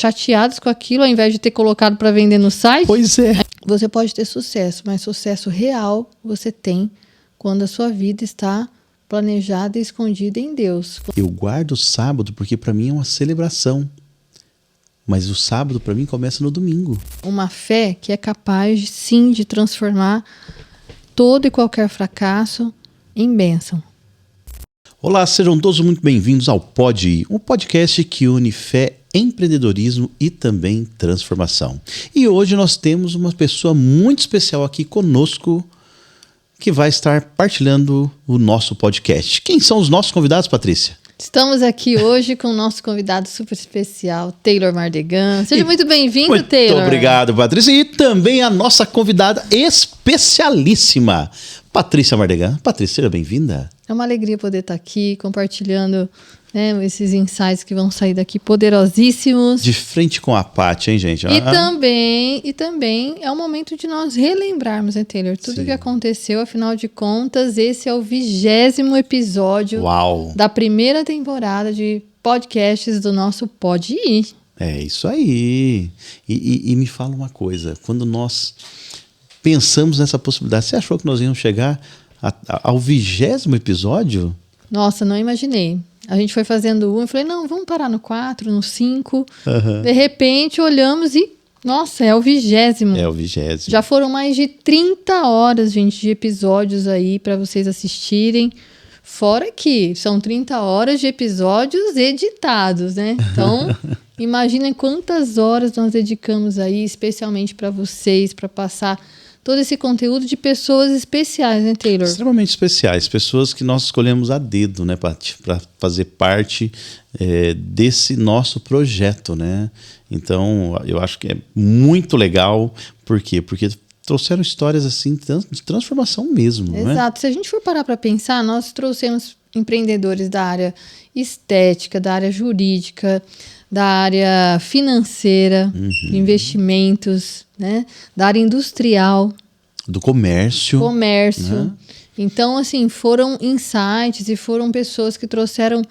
chateados com aquilo, ao invés de ter colocado para vender no site. Pois é. Você pode ter sucesso, mas sucesso real você tem quando a sua vida está planejada e escondida em Deus. Eu guardo o sábado porque para mim é uma celebração. Mas o sábado para mim começa no domingo. Uma fé que é capaz, sim, de transformar todo e qualquer fracasso em bênção. Olá, sejam todos muito bem-vindos ao Pode Ir, um podcast que une fé, empreendedorismo e também transformação. E hoje nós temos uma pessoa muito especial aqui conosco que vai estar partilhando o nosso podcast. Quem são os nossos convidados, Patrícia? Estamos aqui hoje com o nosso convidado super especial, Taylor Mardegan. Seja muito bem-vindo, Taylor. Muito obrigado, Patrícia. E também a nossa convidada especialíssima, Patrícia Mardegan. Patrícia, seja bem-vinda. É uma alegria poder estar aqui compartilhando, né, esses insights que vão sair daqui poderosíssimos. De frente com a Paty, hein, gente? E também é o momento de nós relembrarmos, né, Taylor? Tudo o que aconteceu, afinal de contas, esse é o 20º episódio da primeira temporada de podcasts do nosso Pode Ir. É isso aí. E me fala uma coisa, quando nós pensamos nessa possibilidade, você achou que nós íamos chegar ao 20º episódio? Nossa, não imaginei. A gente foi fazendo eu falei, não, vamos parar no 4, no 5. De repente, olhamos e, nossa, é o 20º. É o 20º. Já foram mais de 30 horas, gente, de episódios aí para vocês assistirem. Fora que são 30 horas de episódios editados, né? Então, imaginem quantas horas nós dedicamos aí, especialmente para vocês, para passar todo esse conteúdo de pessoas especiais, né, Taylor? Extremamente especiais, pessoas que nós escolhemos a dedo, né, para fazer parte desse nosso projeto, né? Então, eu acho que é muito legal. Por quê? Porque trouxeram histórias assim de transformação mesmo, né? Exato. Se a gente for parar para pensar, nós trouxemos empreendedores da área estética, da área jurídica, da área financeira, de investimentos, né? Da área industrial. Do comércio. Né? Então, assim, foram insights e foram pessoas que trouxeram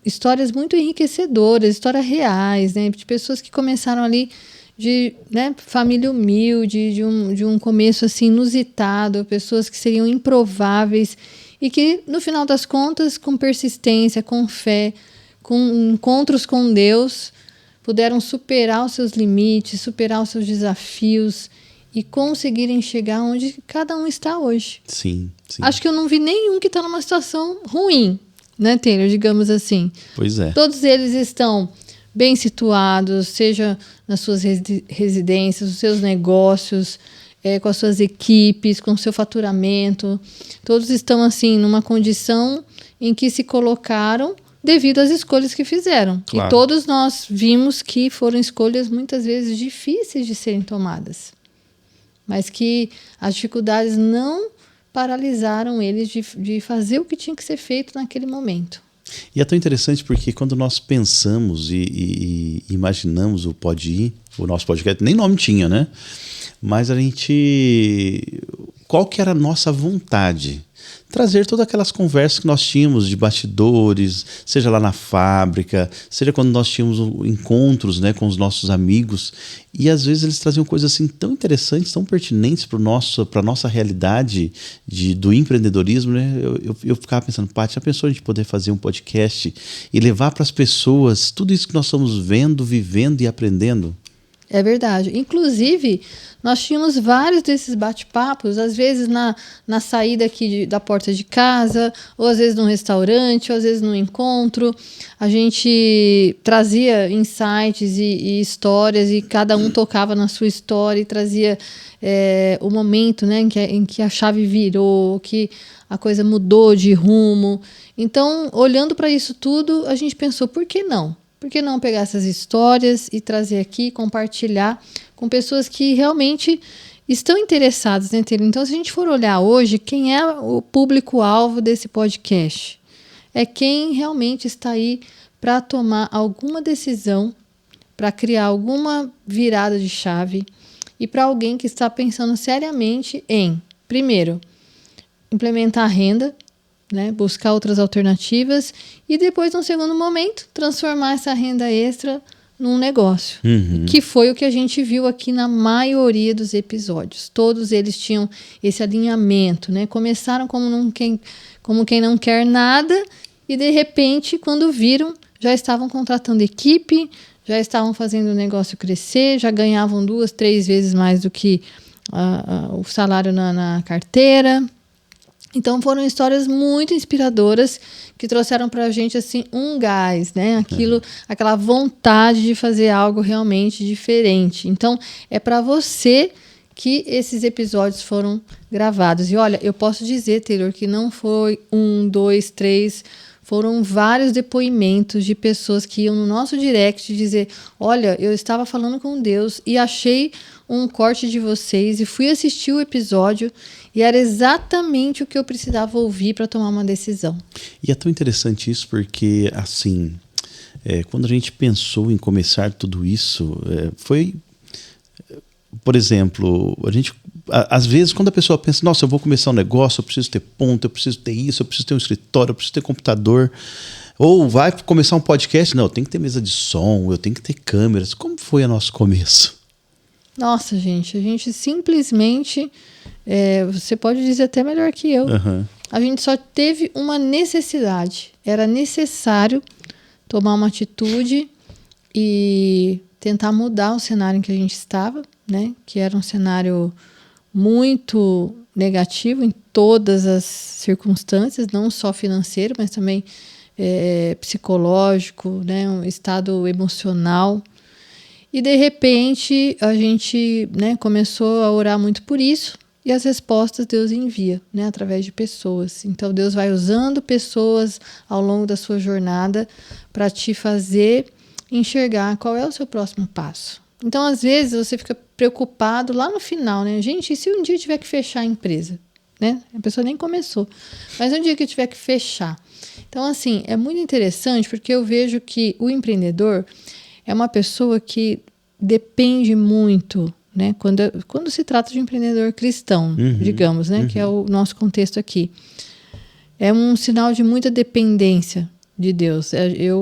histórias muito enriquecedoras, histórias reais, né? De pessoas que começaram ali de, né, família humilde, de um começo assim inusitado, pessoas que seriam improváveis e que, no final das contas, com persistência, com fé, com encontros com Deus, puderam superar os seus limites, superar os seus desafios e conseguirem chegar onde cada um está hoje. Sim. Acho que eu não vi nenhum que está numa situação ruim, né, Taylor? Digamos assim. Pois é. Todos eles estão bem situados, seja nas suas residências, nos seus negócios, com as suas equipes, com o seu faturamento. Todos estão, assim, numa condição em que se colocaram devido às escolhas que fizeram. Claro. E todos nós vimos que foram escolhas muitas vezes difíceis de serem tomadas, mas que as dificuldades não paralisaram eles de fazer o que tinha que ser feito naquele momento. E é tão interessante porque quando nós pensamos e imaginamos o Pode Ir, o nosso podcast, nem nome tinha, né? Mas qual que era a nossa vontade? Trazer todas aquelas conversas que nós tínhamos de bastidores, seja lá na fábrica, seja quando nós tínhamos encontros, né, com os nossos amigos, e às vezes eles traziam coisas assim tão interessantes, tão pertinentes para a nossa realidade do empreendedorismo, né? Eu ficava pensando, Paty, já pensou a gente poder fazer um podcast e levar para as pessoas tudo isso que nós estamos vendo, vivendo e aprendendo? É verdade. Inclusive, nós tínhamos vários desses bate-papos, às vezes na saída aqui da porta de casa, ou às vezes num restaurante, ou às vezes num encontro. A gente trazia insights e histórias, e cada um tocava na sua história e trazia o momento, né, em que a chave virou, que a coisa mudou de rumo. Então, olhando para isso tudo, a gente pensou, por que não? Por que não pegar essas histórias e trazer aqui, compartilhar com pessoas que realmente estão interessadas, né, Taylor? Então, se a gente for olhar hoje, quem é o público-alvo desse podcast? É quem realmente está aí para tomar alguma decisão, para criar alguma virada de chave e para alguém que está pensando seriamente em, primeiro, implementar renda, né? Buscar outras alternativas e depois, num segundo momento, transformar essa renda extra num negócio. Que foi o que a gente viu aqui na maioria dos episódios. Todos eles tinham esse alinhamento, né? Começaram como quem não quer nada e, de repente, quando viram, já estavam contratando equipe, já estavam fazendo o negócio crescer, já ganhavam 2, 3 vezes mais do que o salário na carteira. Então foram histórias muito inspiradoras que trouxeram para a gente assim, um gás, né? Aquela vontade de fazer algo realmente diferente. Então é para você que esses episódios foram gravados. E olha, eu posso dizer, Taylor, que não foi 1, 2, 3... Foram vários depoimentos de pessoas que iam no nosso direct dizer: olha, eu estava falando com Deus e achei um corte de vocês e fui assistir o episódio e era exatamente o que eu precisava ouvir para tomar uma decisão. E é tão interessante isso porque, assim, quando a gente pensou em começar tudo isso, foi... Por exemplo, às vezes, quando a pessoa pensa, nossa, eu vou começar um negócio, eu preciso ter ponto, eu preciso ter isso, eu preciso ter um escritório, eu preciso ter computador, ou vai começar um podcast, não, eu tenho que ter mesa de som, eu tenho que ter câmeras. Como foi o nosso começo? Nossa, gente, a gente simplesmente, você pode dizer até melhor que eu, a gente só teve uma necessidade, era necessário tomar uma atitude e tentar mudar o cenário em que a gente estava, né? Que era um cenário muito negativo em todas as circunstâncias, não só financeiro, mas também psicológico, né? Um estado emocional. E de repente a gente, né, começou a orar muito por isso e as respostas Deus envia, né, através de pessoas. Então Deus vai usando pessoas ao longo da sua jornada para te fazer enxergar qual é o seu próximo passo. Então, às vezes, você fica preocupado lá no final, né? Gente, e se um dia tiver que fechar a empresa? Né? A pessoa nem começou. Mas um dia que tiver que fechar. Então, assim, é muito interessante porque eu vejo que o empreendedor é uma pessoa que depende muito, né? Quando se trata de um empreendedor cristão, digamos, né? Que é o nosso contexto aqui. É um sinal de muita dependência de Deus.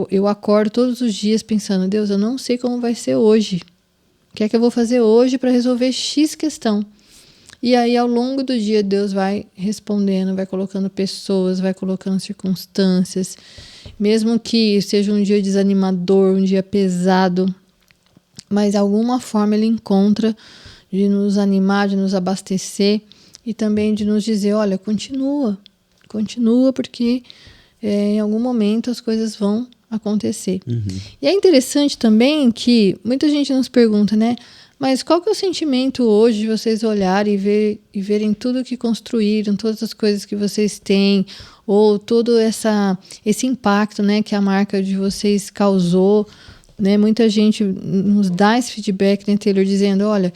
Eu acordo todos os dias pensando: Deus, eu não sei como vai ser hoje. O que é que eu vou fazer hoje para resolver X questão? E aí, ao longo do dia, Deus vai respondendo, vai colocando pessoas, vai colocando circunstâncias. Mesmo que seja um dia desanimador, um dia pesado, mas de alguma forma Ele encontra de nos animar, de nos abastecer e também de nos dizer: olha, continua porque em algum momento as coisas vão acontecer. E é interessante também que muita gente nos pergunta, né? Mas qual que é o sentimento hoje de vocês olharem e verem tudo que construíram, todas as coisas que vocês têm, ou todo esse impacto, né, que a marca de vocês causou, né? Muita gente nos dá esse feedback, né, Taylor, dizendo: olha,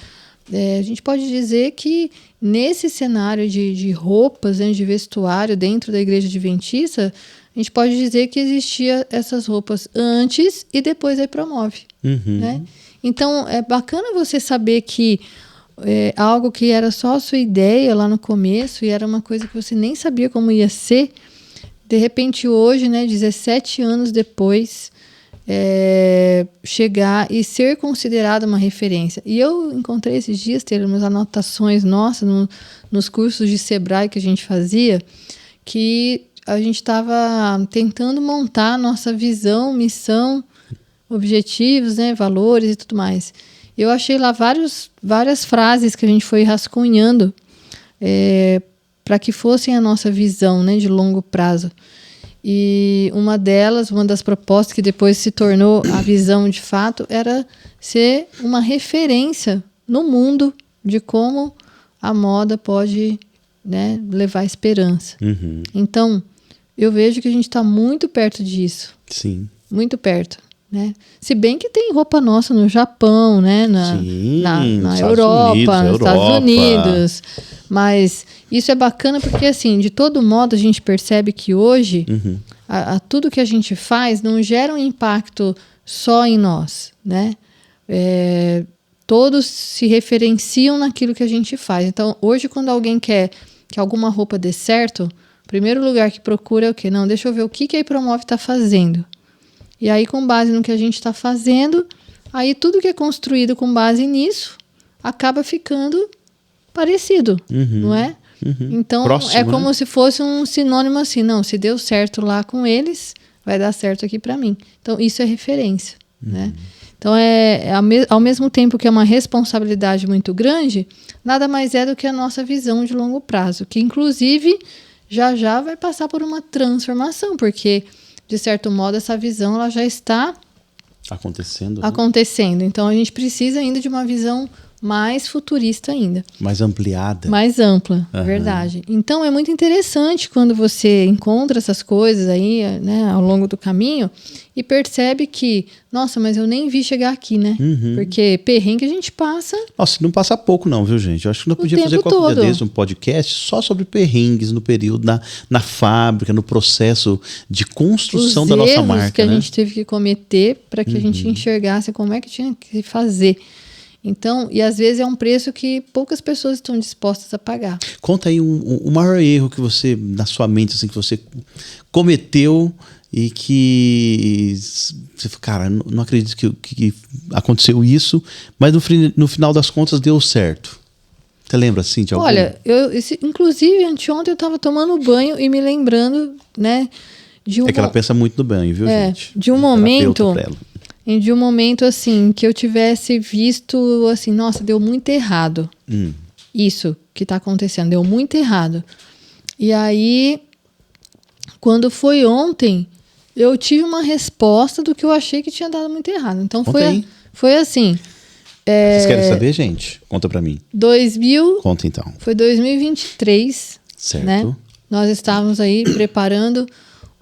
a gente pode dizer que nesse cenário de roupas, né, de vestuário dentro da igreja adventista, a gente pode dizer que existia essas roupas antes e depois aí promove, né? Então, é bacana você saber que algo que era só a sua ideia lá no começo e era uma coisa que você nem sabia como ia ser, de repente hoje, né, 17 anos depois, chegar e ser considerada uma referência. E eu encontrei esses dias, ter umas anotações nossas nos cursos de Sebrae que a gente fazia, que a gente estava tentando montar a nossa visão, missão, objetivos, né, valores e tudo mais. Eu achei lá várias frases que a gente foi rascunhando para que fossem a nossa visão, né, de longo prazo. E uma das propostas que depois se tornou a visão de fato, era ser uma referência no mundo de como a moda pode, né, levar esperança. Então, eu vejo que a gente está muito perto disso. Sim. Muito perto, né? Se bem que tem roupa nossa no Japão, né? Na Europa, nos Estados Unidos. Mas isso é bacana porque, assim, de todo modo, a gente percebe que hoje tudo que a gente faz não gera um impacto só em nós, né? Todos se referenciam naquilo que a gente faz. Então, hoje, quando alguém quer que alguma roupa dê certo, O primeiro lugar que procura é o quê? Não, deixa eu ver o que a Ipromove está fazendo. E aí, com base no que a gente está fazendo, aí tudo que é construído com base nisso acaba ficando parecido, não é? Então, Próximo, é como né? se fosse um sinônimo assim, não, se deu certo lá com eles, vai dar certo aqui para mim. Então, isso é referência, né? Então, ao mesmo tempo que é uma responsabilidade muito grande, nada mais é do que a nossa visão de longo prazo, que inclusive já vai passar por uma transformação, porque, de certo modo, essa visão ela já está Acontecendo. Né? acontecendo. Então, a gente precisa ainda de uma visão mais futurista ainda. Mais ampliada. Mais ampla, verdade. Então, é muito interessante quando você encontra essas coisas aí, né, ao longo do caminho e percebe que, nossa, mas eu nem vi chegar aqui, né? Porque perrengue a gente passa... Nossa, não passa pouco não, viu, gente? Eu acho que não podia fazer qualquer dia desse um podcast só sobre perrengues no período, na fábrica, no processo de construção da nossa marca. Os erros que a né? gente teve que cometer para que a gente enxergasse como é que tinha que fazer. Então, e às vezes é um preço que poucas pessoas estão dispostas a pagar. Conta aí o maior erro que você, na sua mente, assim, que você cometeu e que você falou, cara, não acredito que aconteceu isso, mas no final das contas deu certo. Você lembra assim de algum? Olha, inclusive anteontem eu estava tomando banho e me lembrando, né, de um... É que ela pensa muito no banho, viu, gente? De um momento assim, que eu tivesse visto assim, nossa, deu muito errado. Isso que está acontecendo, deu muito errado. E aí, quando foi ontem, eu tive uma resposta do que eu achei que tinha dado muito errado. Então foi assim. Vocês querem saber, gente? Conta pra mim. Conta então. Foi 2023. Certo. Né? Nós estávamos aí preparando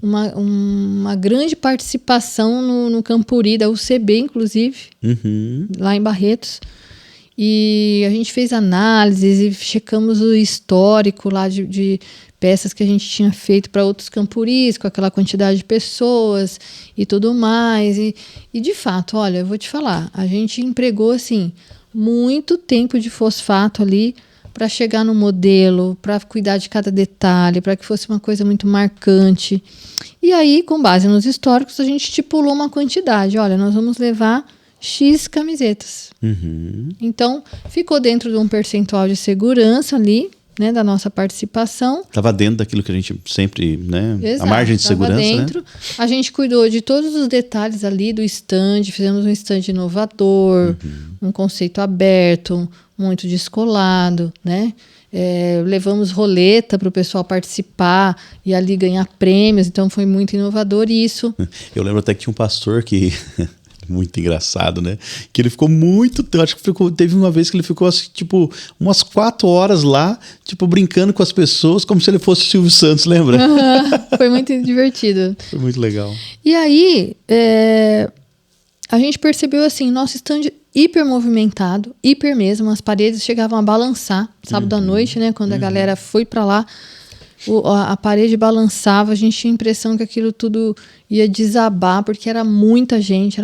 uma grande participação no Campuri, da UCB, inclusive, lá em Barretos. E a gente fez análises e checamos o histórico lá de peças que a gente tinha feito para outros campuris, com aquela quantidade de pessoas e tudo mais. E de fato, olha, eu vou te falar, a gente empregou assim, muito tempo de fosfato ali para chegar no modelo, para cuidar de cada detalhe, para que fosse uma coisa muito marcante. E aí, com base nos históricos, a gente estipulou uma quantidade. Olha, nós vamos levar X camisetas. Então, ficou dentro de um percentual de segurança ali, né, da nossa participação. Estava dentro daquilo que a gente sempre, né? Exato, a margem de segurança, dentro. né? A gente cuidou de todos os detalhes ali do stand, fizemos um stand inovador, um conceito aberto, muito descolado, né? Levamos roleta para o pessoal participar e ali ganhar prêmios, então foi muito inovador isso. Eu lembro até que tinha um pastor que... muito engraçado, né? Que ele ficou muito... Acho que teve uma vez que ele ficou assim, tipo, umas 4 horas lá, tipo, brincando com as pessoas, como se ele fosse o Silvio Santos, lembra? Foi muito divertido. Foi muito legal. E aí, a gente percebeu assim, nosso stand hiper movimentado, hiper mesmo, as paredes chegavam a balançar, sábado à noite, né? Quando a galera foi para lá, a parede balançava, a gente tinha a impressão que aquilo tudo ia desabar, porque era muita gente.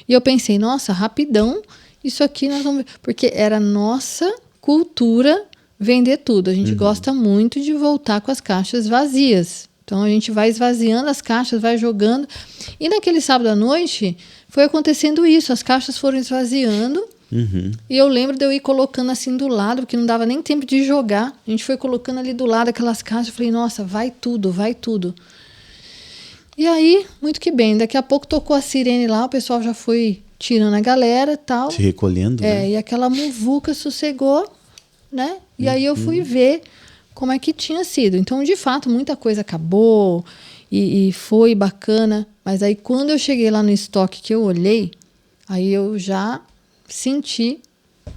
E eu pensei, nossa, rapidão, isso aqui nós vamos ver. Porque era nossa cultura vender tudo. A gente gosta muito de voltar com as caixas vazias. Então a gente vai esvaziando as caixas, vai jogando. E naquele sábado à noite foi acontecendo isso, as caixas foram esvaziando. E eu lembro de eu ir colocando assim do lado, porque não dava nem tempo de jogar. A gente foi colocando ali do lado aquelas caixas. Eu falei, nossa, vai tudo. E aí, muito que bem. Daqui a pouco tocou a sirene lá, o pessoal já foi tirando a galera e tal. Se recolhendo, né? E aquela muvuca sossegou, né? E aí eu fui ver como é que tinha sido. Então, de fato, muita coisa acabou e foi bacana. Mas aí, quando eu cheguei lá no estoque que eu olhei, aí eu já... senti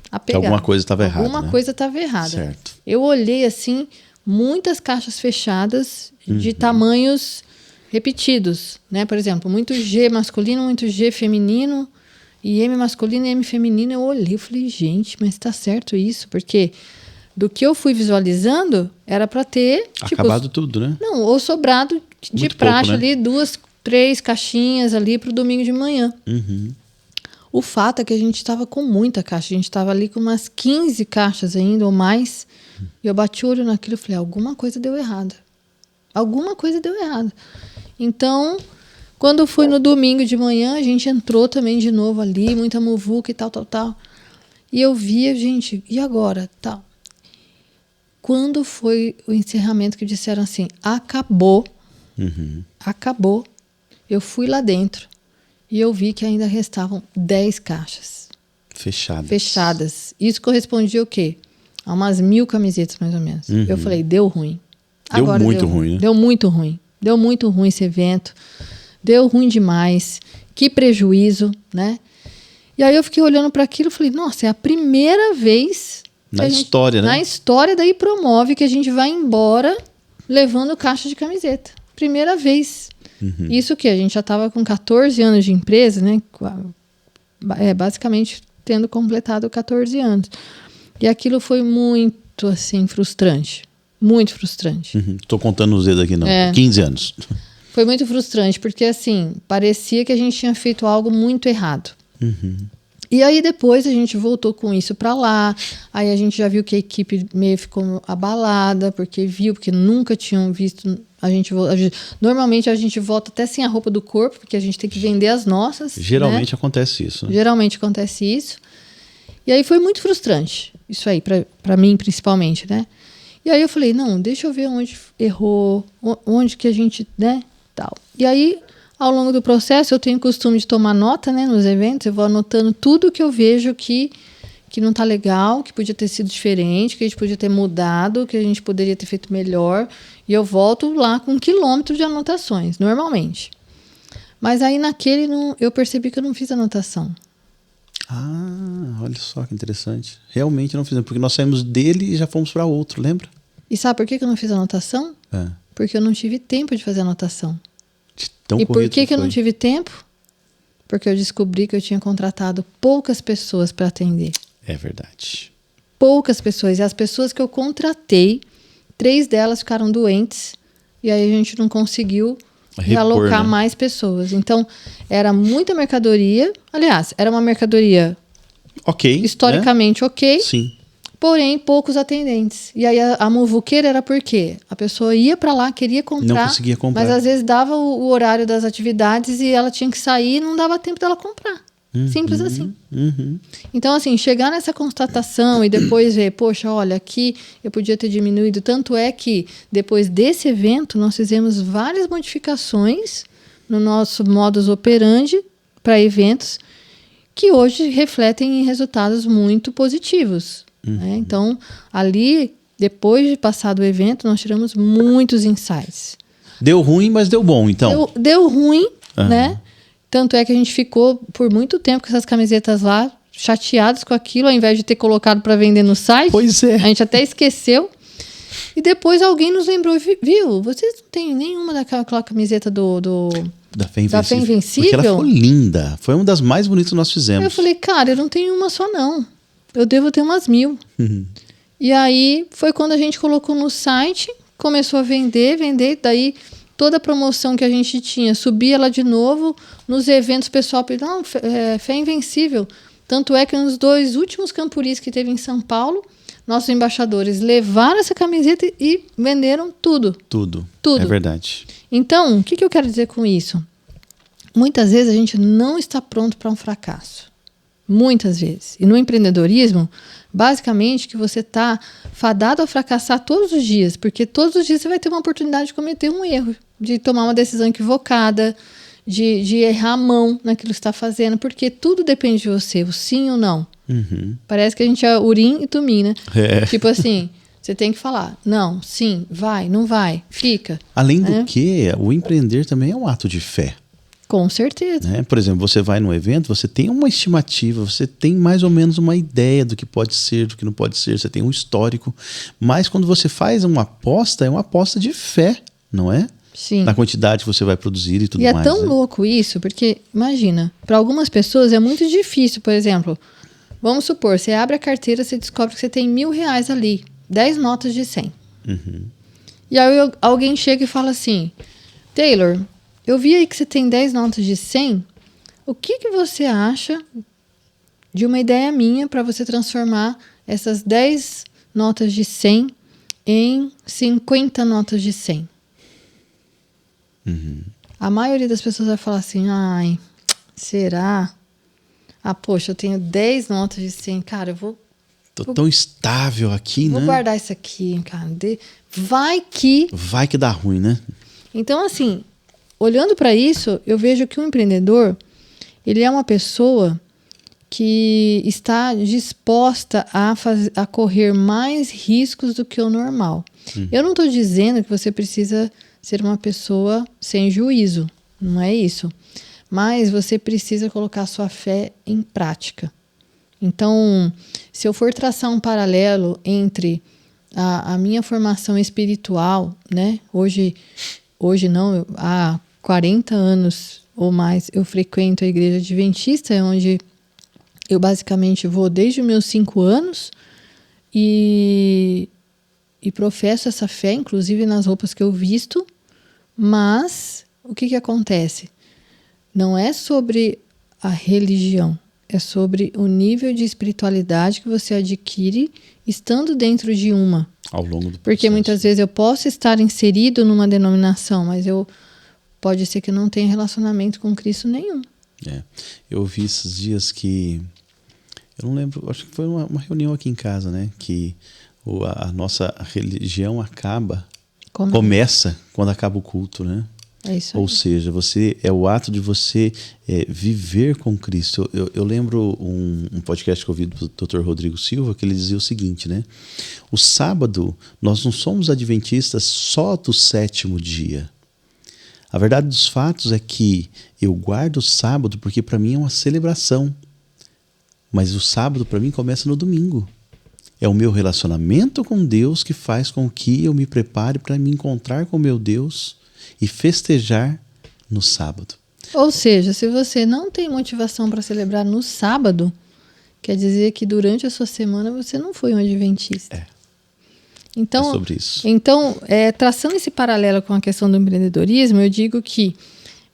a pegada. Alguma coisa estava errada. Alguma coisa estava errada. Certo. Eu olhei assim, muitas caixas fechadas de tamanhos repetidos, né? Por exemplo, muito G masculino, muito G feminino, e M masculino e M feminino. Eu olhei e falei, gente, mas está certo isso? Porque do que eu fui visualizando, era para ter... acabado tudo, né? Não, ou sobrado de muito praxe pouco, né? ali, 2, 3 caixinhas ali para o domingo de manhã. O fato é que a gente estava com muita caixa. A gente estava ali com umas 15 caixas ainda ou mais. E eu bati o olho naquilo e falei, alguma coisa deu errado. Alguma coisa deu errado. Então, quando foi no domingo de manhã, a gente entrou também de novo ali, muita muvuca e tal. E eu via, gente, e agora? Tal. Quando foi o encerramento que disseram assim, acabou, acabou, eu fui lá dentro e eu vi que ainda restavam 10 caixas. Fechadas. Isso correspondia o quê? A umas 1.000 camisetas, mais ou menos. Eu falei, deu ruim. Deu muito ruim, né? Deu muito ruim. Deu muito ruim esse evento. Deu ruim demais. Que prejuízo, né? E aí eu fiquei olhando para aquilo e falei, nossa, é a primeira vez... Na história, né? Na história da Ipromove que a gente vai embora levando caixa de camiseta. Primeira vez. Isso que a gente já estava com 14 anos de empresa, né? Basicamente tendo completado 14 anos. E aquilo foi muito, assim, frustrante. Muito frustrante. Tô contando os dedos aqui, não. 15 anos. Foi muito frustrante, porque, assim, parecia que a gente tinha feito algo muito errado. E aí depois a gente voltou com isso para lá, aí a gente já viu que a equipe meio ficou abalada, porque nunca tinham visto, normalmente a gente volta até sem a roupa do corpo, porque a gente tem que vender as nossas. Geralmente acontece isso. Né? Geralmente acontece isso. E aí foi muito frustrante, isso aí, para mim principalmente, né? E aí eu falei, não, deixa eu ver onde errou, onde que a gente, né, tal. E aí... Ao longo do processo, eu tenho o costume de tomar nota, né, nos eventos. Eu vou anotando tudo que eu vejo que não está legal, que podia ter sido diferente, que a gente podia ter mudado, que a gente poderia ter feito melhor. E eu volto lá com 1 quilômetro de anotações, normalmente. Mas aí naquele eu percebi que eu não fiz anotação. Ah, olha só que interessante. Realmente não fizemos, porque nós saímos dele e já fomos para outro, lembra? E sabe por que eu não fiz anotação? Porque eu não tive tempo de fazer anotação. E por que eu não tive tempo? Porque eu descobri que eu tinha contratado poucas pessoas para atender. É verdade. Poucas pessoas. E as pessoas que eu contratei, 3 delas ficaram doentes. E aí a gente não conseguiu alocar, né, mais pessoas. Então, era muita mercadoria. Aliás, era uma mercadoria historicamente, né? Ok. Sim. Porém, poucos atendentes. E aí a muvuqueira era por quê? A pessoa ia para lá, queria comprar, não conseguia comprar, mas às vezes dava o horário das atividades e ela tinha que sair e não dava tempo dela comprar. Simples assim. Então, assim, chegar nessa constatação e depois ver, poxa, olha, aqui eu podia ter diminuído. Tanto é que depois desse evento nós fizemos várias modificações no nosso modus operandi para eventos que hoje refletem em resultados muito positivos. Né? Então, ali, depois de passar do evento, nós tiramos muitos insights. Deu ruim, mas deu bom, então. Deu ruim, né? Tanto é que a gente ficou por muito tempo com essas camisetas lá, chateados com aquilo, ao invés de ter colocado para vender no site. Pois é. A gente até esqueceu. E depois alguém nos lembrou, viu? Vocês não têm nenhuma daquela camiseta da Fé Invencível. Da Fé Invencível? Porque ela ficou linda. Foi uma das mais bonitas que nós fizemos. Eu falei, cara, eu não tenho uma só, não. Eu devo ter umas 1.000. E aí foi quando a gente colocou no site, começou a vender, daí toda a promoção que a gente tinha, subia lá de novo, nos eventos o pessoal pediu, não, Fé Invencível. Tanto é que nos 2 últimos Campuris que teve em São Paulo, nossos embaixadores levaram essa camiseta e venderam tudo. Tudo. É verdade. Então, o que eu quero dizer com isso? Muitas vezes a gente não está pronto para um fracasso. Muitas vezes. E no empreendedorismo, basicamente que você está fadado a fracassar todos os dias, porque todos os dias você vai ter uma oportunidade de cometer um erro, de tomar uma decisão equivocada, de errar a mão naquilo que você está fazendo, porque tudo depende de você, o sim ou não. Parece que a gente é urim e tumim, né? Tipo assim, você tem que falar, não, sim, vai, não vai, fica. Além do que, o empreender também é um ato de fé. Com certeza. Né? Por exemplo, você vai num evento, você tem uma estimativa, você tem mais ou menos uma ideia do que pode ser, do que não pode ser, você tem um histórico. Mas quando você faz uma aposta, é uma aposta de fé, não é? Sim. Na quantidade que você vai produzir e tudo mais. E é tão louco isso, porque, imagina, para algumas pessoas é muito difícil, por exemplo, vamos supor, você abre a carteira, você descobre que você tem R$1.000 ali, 10 notas de 100. E aí alguém chega e fala assim, Taylor, eu vi aí que você tem 10 notas de 100, o que você acha de uma ideia minha para você transformar essas 10 notas de 100 em 50 notas de 100. A maioria das pessoas vai falar assim, ai, será? Ah, poxa, eu tenho 10 notas de 100, cara, Tô tão estável aqui, vou né? guardar isso aqui, cara. Vai que... Vai que dá ruim, né? Então, assim, olhando para isso, eu vejo que o empreendedor, ele é uma pessoa que está disposta a correr mais riscos do que o normal. Eu não estou dizendo que você precisa ser uma pessoa sem juízo, não é isso. Mas você precisa colocar sua fé em prática. Então, se eu for traçar um paralelo entre a minha formação espiritual, né? Hoje não, há 40 anos ou mais eu frequento a igreja adventista, onde eu basicamente vou desde os meus 5 anos e professo essa fé, inclusive nas roupas que eu visto, mas o que acontece? Não é sobre a religião, é sobre o nível de espiritualidade que você adquire estando dentro de uma. Ao longo do processo. Porque muitas vezes eu posso estar inserido numa denominação, mas pode ser que eu não tenha relacionamento com Cristo nenhum. Eu vi esses dias que... Eu não lembro, acho que foi uma reunião aqui em casa, né? Que a nossa religião começa quando acaba o culto, né? É isso Ou aí. seja, é o ato de você viver com Cristo. Eu lembro um podcast que eu ouvi do Dr. Rodrigo Silva, que ele dizia o seguinte, né? O sábado, nós não somos adventistas só do 7º dia. A verdade dos fatos é que eu guardo o sábado porque para mim é uma celebração. Mas o sábado para mim começa no domingo. É o meu relacionamento com Deus que faz com que eu me prepare para me encontrar com meu Deus e festejar no sábado. Ou seja, se você não tem motivação para celebrar no sábado, quer dizer que durante a sua semana você não foi um adventista. Então, é sobre isso. Então, traçando esse paralelo com a questão do empreendedorismo, eu digo que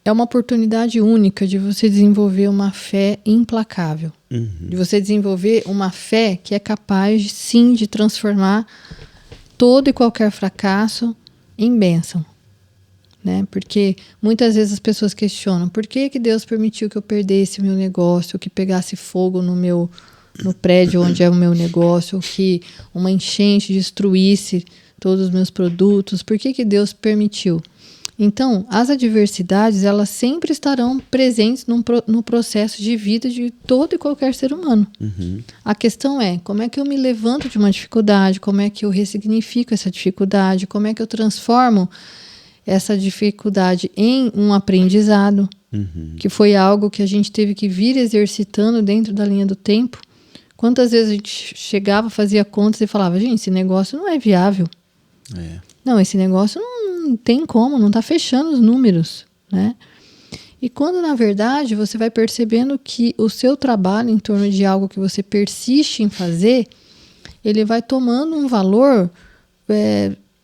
é uma oportunidade única de você desenvolver uma fé implacável. De você desenvolver uma fé que é capaz, sim, de transformar todo e qualquer fracasso em bênção. Né? Porque muitas vezes as pessoas questionam por que Deus permitiu que eu perdesse o meu negócio, que pegasse fogo no prédio onde é o meu negócio, ou que uma enchente destruísse todos os meus produtos. Por que Deus permitiu? Então, as adversidades, elas sempre estarão presentes no processo de vida de todo e qualquer ser humano. A questão é, como é que eu me levanto de uma dificuldade, como é que eu ressignifico essa dificuldade, como é que eu transformo essa dificuldade em um aprendizado, que foi algo que a gente teve que vir exercitando dentro da linha do tempo. Quantas vezes a gente chegava, fazia contas e falava, gente, esse negócio não é viável. Não, esse negócio não tem como, não está fechando os números, né? E quando, na verdade, você vai percebendo que o seu trabalho em torno de algo que você persiste em fazer, ele vai tomando um valor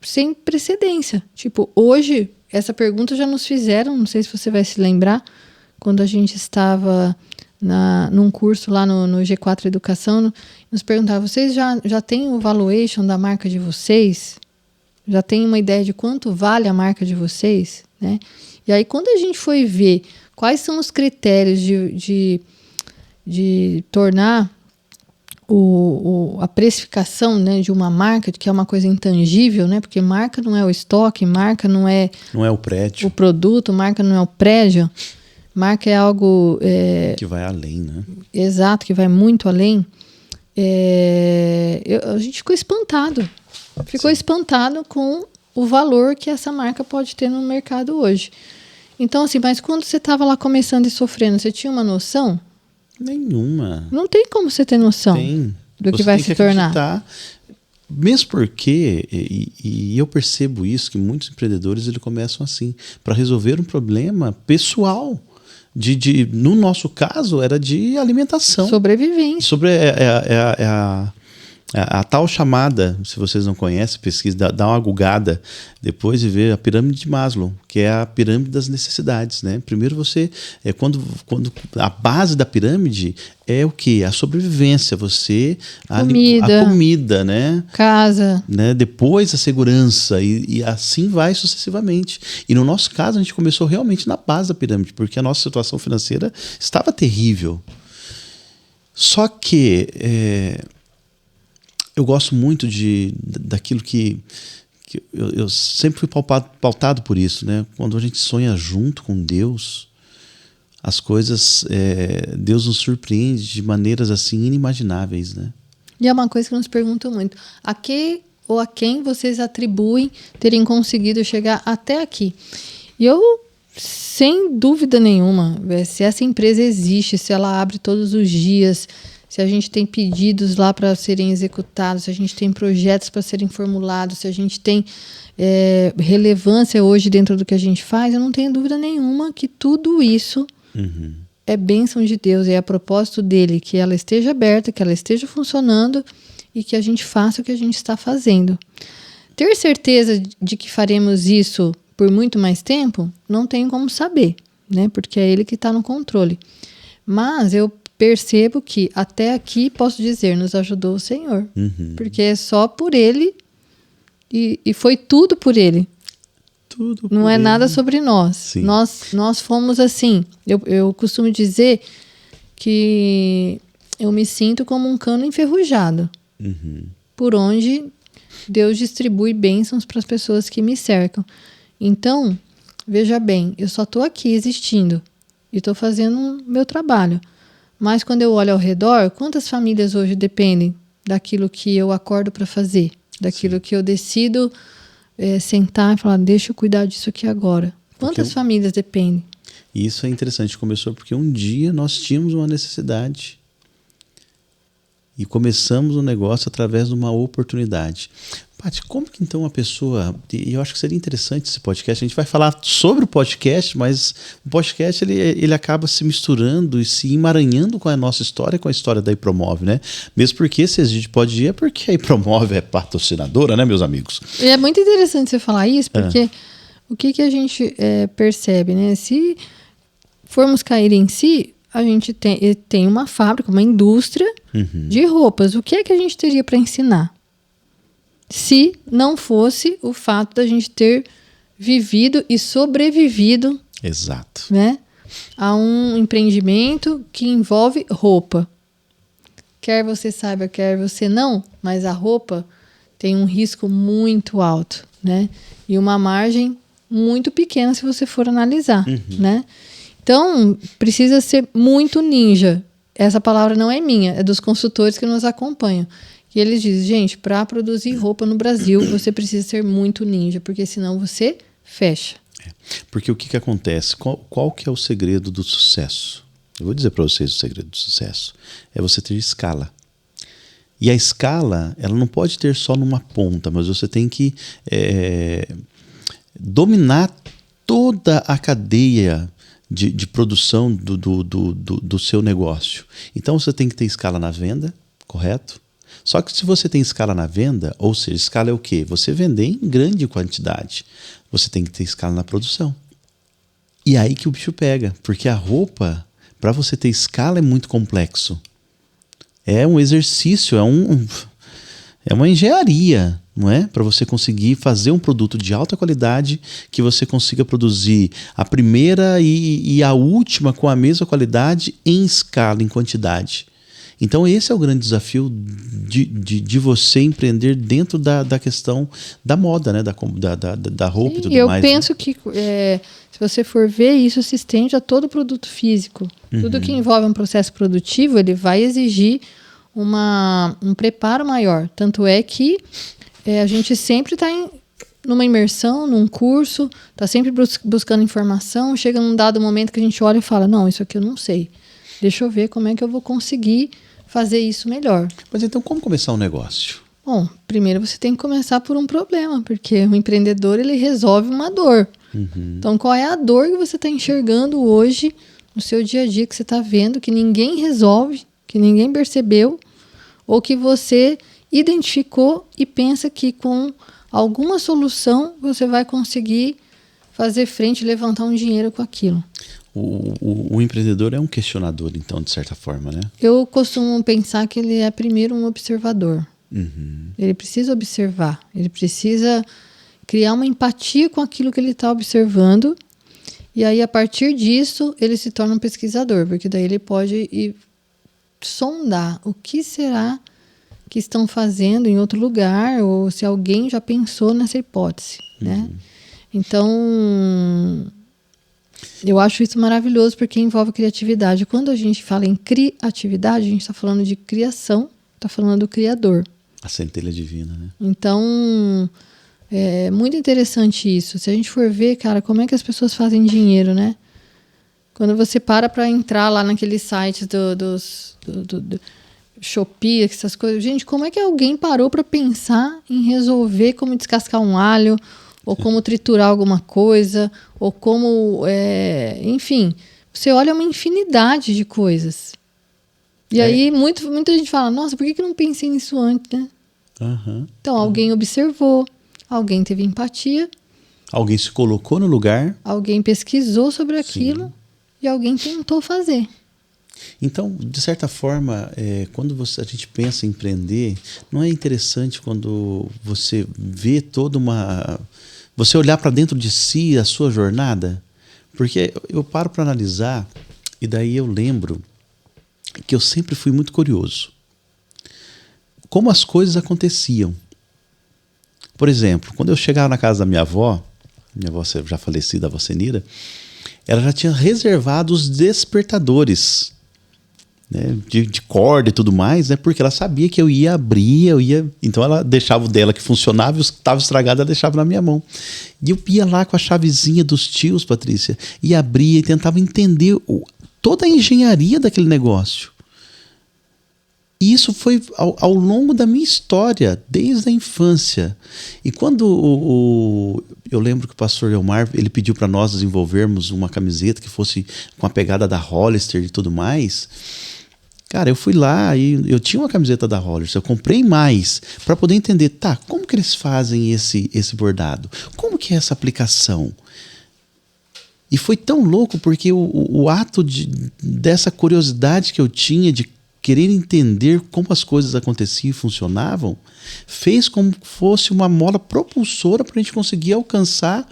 sem precedência. Tipo, hoje, essa pergunta já nos fizeram, não sei se você vai se lembrar, quando a gente estava num curso lá no G4 Educação, nos perguntavam, vocês já têm o valuation da marca de vocês? Já tem uma ideia de quanto vale a marca de vocês? Né? E aí, quando a gente foi ver quais são os critérios de tornar a precificação, né, de uma marca, que é uma coisa intangível, né, porque marca não é o estoque, marca não é o prédio, o produto, marca não é o prédio, marca é algo... que vai além, né? Exato, que vai muito além. A gente ficou espantado. Ficou espantado com o valor que essa marca pode ter no mercado hoje. Então, assim, mas quando você estava lá começando e sofrendo, você tinha uma noção? Nenhuma. Não tem como você ter noção do que vai se tornar. Acreditar, mesmo porque, e eu percebo isso, que muitos empreendedores eles começam assim, para resolver um problema pessoal. No nosso caso, era de alimentação. Sobrevivência. Sobre A tal chamada, se vocês não conhecem, pesquisa, dá uma gugada depois e vê a pirâmide de Maslow, que é a pirâmide das necessidades, né? Primeiro quando a base da pirâmide é o quê? A sobrevivência, a comida, né? Casa. Né? Depois a segurança e assim vai sucessivamente. E no nosso caso a gente começou realmente na base da pirâmide, porque a nossa situação financeira estava terrível. Só que eu gosto muito daquilo que eu sempre fui pautado por isso, né? Quando a gente sonha junto com Deus, as coisas, Deus nos surpreende de maneiras assim inimagináveis, né? E é uma coisa que nos perguntam muito: a que ou a quem vocês atribuem terem conseguido chegar até aqui? E eu, sem dúvida nenhuma, se essa empresa existe, se ela abre todos os dias, se a gente tem pedidos lá para serem executados, se a gente tem projetos para serem formulados, se a gente tem relevância hoje dentro do que a gente faz, eu não tenho dúvida nenhuma que tudo isso é bênção de Deus, é a propósito dele, que ela esteja aberta, que ela esteja funcionando e que a gente faça o que a gente está fazendo. Ter certeza de que faremos isso por muito mais tempo, não tenho como saber, né? Porque é ele que está no controle. Mas eu percebo que até aqui, posso dizer, nos ajudou o Senhor. Porque é só por ele e foi tudo por ele. Tudo não é nada sobre nós. Sim. Nós fomos assim. Eu costumo dizer que eu me sinto como um cano enferrujado. Por onde Deus distribui bênçãos para as pessoas que me cercam. Então, veja bem, eu só estou aqui existindo e estou fazendo o meu trabalho. Mas quando eu olho ao redor, quantas famílias hoje dependem daquilo que eu acordo para fazer? Daquilo que eu decido sentar e falar, deixa eu cuidar disso aqui agora. Quantas famílias dependem? E isso é interessante. Começou porque um dia nós tínhamos uma necessidade. E começamos o negócio através de uma oportunidade. Paty, como que então a pessoa... E eu acho que seria interessante esse podcast. A gente vai falar sobre o podcast, mas o podcast ele acaba se misturando e se emaranhando com a nossa história, com a história da iPromove, né? Mesmo porque se a gente pode ir é porque a iPromove é patrocinadora, né, meus amigos? E é muito interessante você falar isso, porque o que a gente percebe, né? Se formos cair em si, a gente tem uma fábrica, uma indústria de roupas. O que é que a gente teria para ensinar? Se não fosse o fato da gente ter vivido e sobrevivido, exato, né, a um empreendimento que envolve roupa. Quer você saiba, quer você não, mas a roupa tem um risco muito alto, né? E uma margem muito pequena se você for analisar, né? Então, precisa ser muito ninja. Essa palavra não é minha, é dos consultores que nos acompanham. E eles dizem, gente, para produzir roupa no Brasil, você precisa ser muito ninja, porque senão você fecha. Porque o que acontece? Qual que é o segredo do sucesso? Eu vou dizer para vocês o segredo do sucesso. É você ter escala. E a escala, ela não pode ter só numa ponta, mas você tem que dominar toda a cadeia de produção do seu negócio. Então você tem que ter escala na venda, correto? Só que se você tem escala na venda, ou seja, escala é o quê? Você vender em grande quantidade. Você tem que ter escala na produção. E aí que o bicho pega, porque a roupa, para você ter escala, é muito complexo. É um exercício, é uma engenharia, não é? Para você conseguir fazer um produto de alta qualidade, que você consiga produzir a primeira e a última com a mesma qualidade em escala, em quantidade. Então esse é o grande desafio de você empreender dentro da questão da moda, né? da roupa. Sim, e tudo mais. Eu penso que se você for ver, isso se estende a todo produto físico. Tudo que envolve um processo produtivo, ele vai exigir um preparo maior. Tanto é que a gente sempre está numa imersão, num curso, está sempre buscando informação, chega num dado momento que a gente olha e fala, não, isso aqui eu não sei. Deixa eu ver como é que eu vou conseguir fazer isso melhor. Mas então, como começar um negócio? Bom, primeiro você tem que começar por um problema, porque o empreendedor, ele resolve uma dor. Então, qual é a dor que você está enxergando hoje no seu dia a dia, que você está vendo, que ninguém resolve, que ninguém percebeu, ou que você identificou e pensa que com alguma solução você vai conseguir fazer frente, levantar um dinheiro com aquilo. O empreendedor é um questionador, então, de certa forma, né? Eu costumo pensar que ele é primeiro um observador. Uhum. Ele precisa observar, ele precisa criar uma empatia com aquilo que ele está observando, e aí, a partir disso, ele se torna um pesquisador, porque daí ele pode ir sondar o que será que estão fazendo em outro lugar, ou se alguém já pensou nessa hipótese, né? Então, eu acho isso maravilhoso, porque envolve criatividade. Quando a gente fala em criatividade, a gente está falando de criação, está falando do Criador. A centelha divina, né? Então, é muito interessante isso. Se a gente for ver, cara, como é que as pessoas fazem dinheiro, né? Quando você para entrar lá naqueles sites do Shopee, essas coisas. Gente, como é que alguém parou para pensar em resolver como descascar um alho, ou como triturar alguma coisa, ou como... enfim, você olha uma infinidade de coisas. E aí, muita gente fala, nossa, por que eu não pensei nisso antes, né? Uhum. Então, alguém observou, alguém teve empatia. Alguém se colocou no lugar. Alguém pesquisou sobre aquilo. Sim. E alguém tentou fazer. Então, de certa forma, quando a gente pensa em empreender, não é interessante quando você vê toda uma... Você olhar para dentro de si, a sua jornada? Porque eu paro para analisar e daí eu lembro que eu sempre fui muito curioso. Como as coisas aconteciam. Por exemplo, quando eu chegava na casa da minha avó já falecida, a avó Senira, ela já tinha reservado os despertadores, né, de corda e tudo mais, né, porque ela sabia que eu ia abrir, então ela deixava o dela que funcionava e os que estavam estragados ela deixava na minha mão. E eu ia lá com a chavezinha dos tios, Patrícia, e abria e tentava entender toda a engenharia daquele negócio. E isso foi ao longo da minha história, desde a infância. E quando eu lembro que o pastor Elmar, ele pediu para nós desenvolvermos uma camiseta que fosse com a pegada da Hollister e tudo mais. Cara, eu fui lá e eu tinha uma camiseta da Hollister, eu comprei mais para poder entender, como que eles fazem esse bordado? Como que é essa aplicação? E foi tão louco porque o ato dessa curiosidade que eu tinha de querer entender como as coisas aconteciam e funcionavam, fez como fosse uma mola propulsora para a gente conseguir alcançar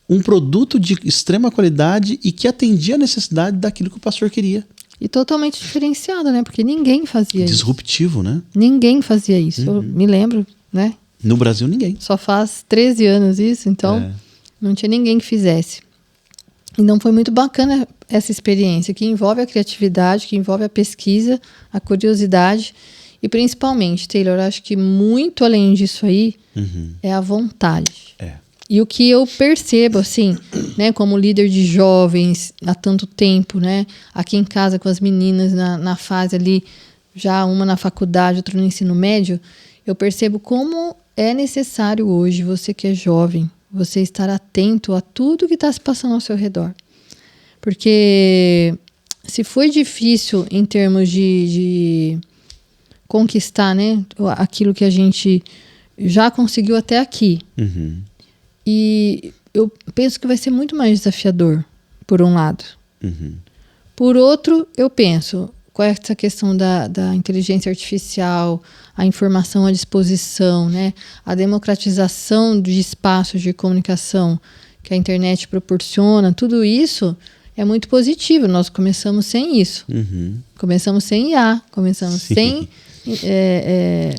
um produto de extrema qualidade e que atendia a necessidade daquilo que o pastor queria. E totalmente diferenciado, né? Porque ninguém fazia isso. Disruptivo, né? Ninguém fazia isso. Eu me lembro, né? No Brasil, ninguém. Só faz 13 anos isso, então não tinha ninguém que fizesse. Então foi muito bacana essa experiência, que envolve a criatividade, que envolve a pesquisa, a curiosidade e principalmente, Taylor, acho que muito além disso aí é a vontade. E o que eu percebo, assim, né, como líder de jovens há tanto tempo, né, aqui em casa com as meninas na fase ali, já uma na faculdade, outra no ensino médio, eu percebo como é necessário hoje, você que é jovem, você estar atento a tudo que está se passando ao seu redor. Porque se foi difícil em termos de conquistar, né, aquilo que a gente já conseguiu até aqui. E eu penso que vai ser muito mais desafiador, por um lado. Por outro, eu penso, com essa questão da inteligência artificial, a informação à disposição, né, a democratização de espaços de comunicação que a internet proporciona, tudo isso é muito positivo. Nós começamos sem isso. Começamos sem IA, começamos sem...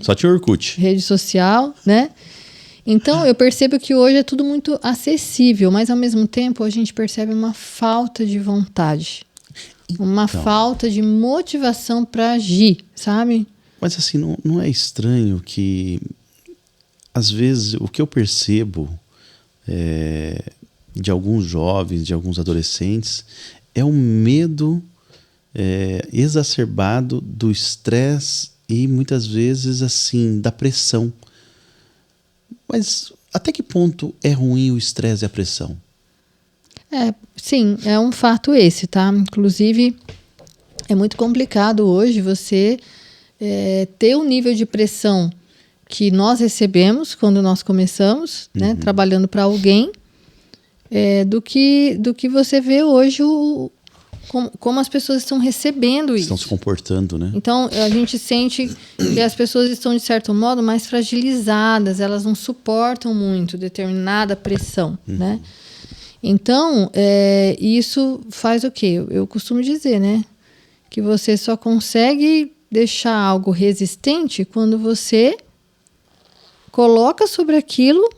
Só tinha Orkut. Rede social, né? Então, eu percebo que hoje é tudo muito acessível, mas ao mesmo tempo a gente percebe uma falta de vontade. Uma falta de motivação para agir, sabe? Mas assim, não é estranho que, às vezes, o que eu percebo de alguns jovens, de alguns adolescentes, é um medo exacerbado do estresse e, muitas vezes, assim, da pressão. Mas até que ponto é ruim o estresse e a pressão? Sim, é um fato esse, tá? Inclusive, é muito complicado hoje você ter o nível de pressão que nós recebemos quando nós começamos, né, trabalhando para alguém, do que você vê hoje como as pessoas estão recebendo isso. Estão se comportando, né? Então, a gente sente que as pessoas estão, de certo modo, mais fragilizadas, elas não suportam muito determinada pressão, né? Então, isso faz o quê? Eu costumo dizer, né? Que você só consegue deixar algo resistente quando você coloca sobre aquilo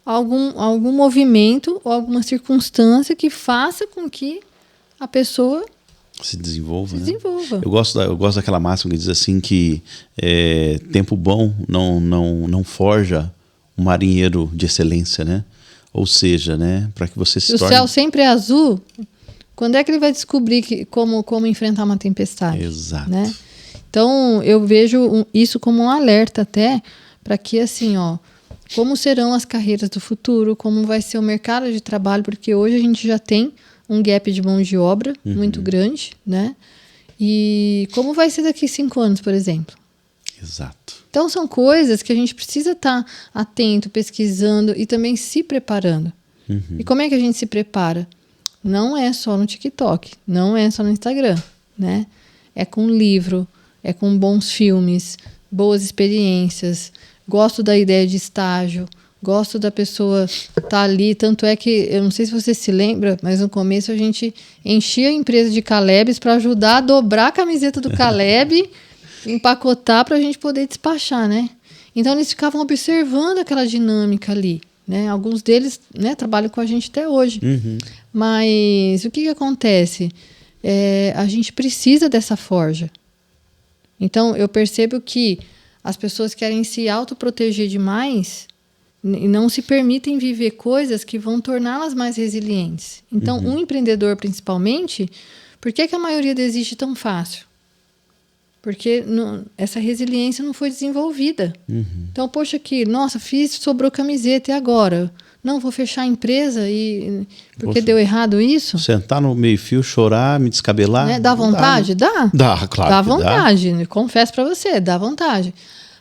algum movimento ou alguma circunstância que faça com que a pessoa se desenvolva. Eu gosto daquela máxima que diz assim que tempo bom não forja um marinheiro de excelência, né? Ou seja, né, para que você se torne... O céu sempre é azul. Quando é que ele vai descobrir como enfrentar uma tempestade? Exato. Né? Então, eu vejo isso como um alerta até para que, assim, como serão as carreiras do futuro, como vai ser o mercado de trabalho, porque hoje a gente já tem um gap de mão de obra muito grande, né? E como vai ser daqui 5 anos, por exemplo? Exato. Então, são coisas que a gente precisa estar atento, pesquisando e também se preparando. E como é que a gente se prepara? Não é só no TikTok, não é só no Instagram, né? É com livro, é com bons filmes, boas experiências. Gosto da ideia de estágio, gosto da pessoa estar ali. Tanto é que, eu não sei se você se lembra, mas no começo a gente enchia a empresa de Calebs para ajudar a dobrar a camiseta do Caleb, empacotar para a gente poder despachar, né? Então eles ficavam observando aquela dinâmica ali, né? Alguns deles, né, trabalham com a gente até hoje. Mas o que acontece? A gente precisa dessa forja. Então eu percebo que as pessoas querem se autoproteger demais e não se permitem viver coisas que vão torná-las mais resilientes. Então, um empreendedor, principalmente, por que a maioria desiste tão fácil? Porque essa resiliência não foi desenvolvida. Então, poxa, nossa, sobrou camiseta, e agora? Não, vou fechar a empresa porque deu errado isso? Sentar no meio-fio, chorar, me descabelar. Né? Dá vontade? Dá. Dá, claro. Dá vontade, confesso para você, dá vontade.